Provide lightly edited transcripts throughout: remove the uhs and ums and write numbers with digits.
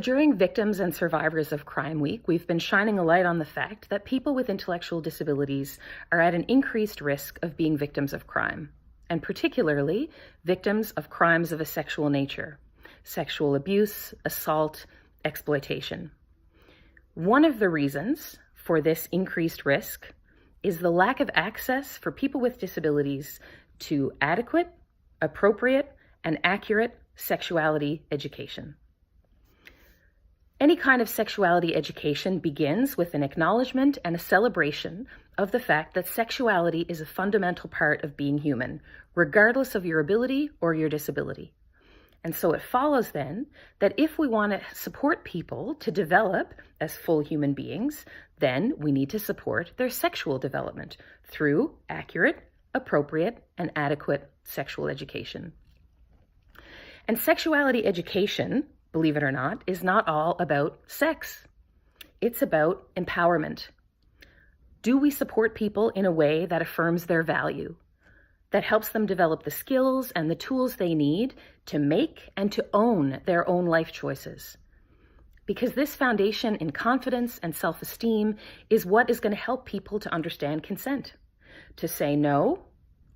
during Victims and Survivors of Crime Week, we've been shining a light on the fact that people with intellectual disabilities are at an increased risk of being victims of crime, and particularly victims of crimes of a sexual nature, sexual abuse, assault, exploitation. One of the reasons for this increased risk is the lack of access for people with disabilities to adequate, appropriate, and accurate sexuality education. Any kind of sexuality education begins with an acknowledgement and a celebration of the fact that sexuality is a fundamental part of being human, regardless of your ability or your disability. And so it follows then that if we want to support people to develop as full human beings, then we need to support their sexual development through accurate, appropriate, and adequate sexual education. And sexuality education, believe it or not, is not all about sex. It's about empowerment. Do we support people in a way that affirms their value, that helps them develop the skills and the tools they need to make and to own their own life choices? Because this foundation in confidence and self-esteem is what is going to help people to understand consent, to say no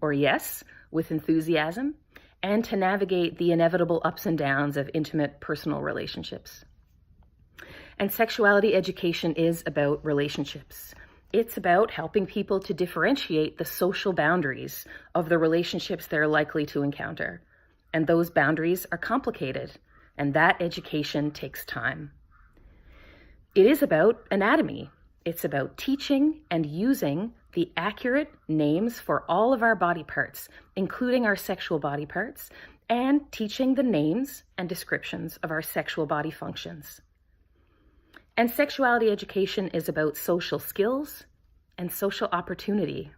or yes with enthusiasm, and to navigate the inevitable ups and downs of intimate personal relationships. And sexuality education is about relationships. It's about helping people to differentiate the social boundaries of the relationships they're likely to encounter. And those boundaries are complicated, and that education takes time. It is about anatomy. It's about teaching and using the accurate names for all of our body parts, including our sexual body parts, and teaching the names and descriptions of our sexual body functions. And sexuality education is about social skills and social opportunity.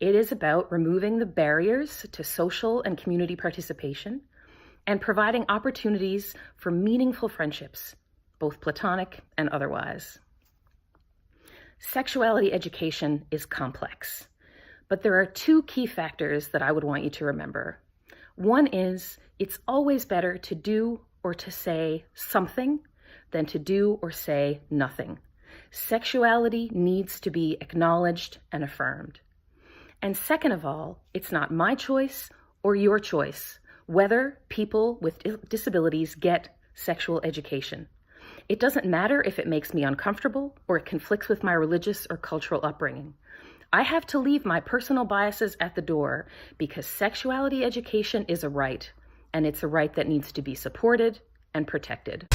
It is about removing the barriers to social and community participation and providing opportunities for meaningful friendships, both platonic and otherwise. Sexuality education is complex, but there are two key factors that I would want you to remember. One is it's always better to do or to say something than to do or say nothing. Sexuality needs to be acknowledged and affirmed. And second of all, it's not my choice or your choice whether people with disabilities get sexual education. It doesn't matter if it makes me uncomfortable or it conflicts with my religious or cultural upbringing. I have to leave my personal biases at the door because sexuality education is a right, and it's a right that needs to be supported and protected.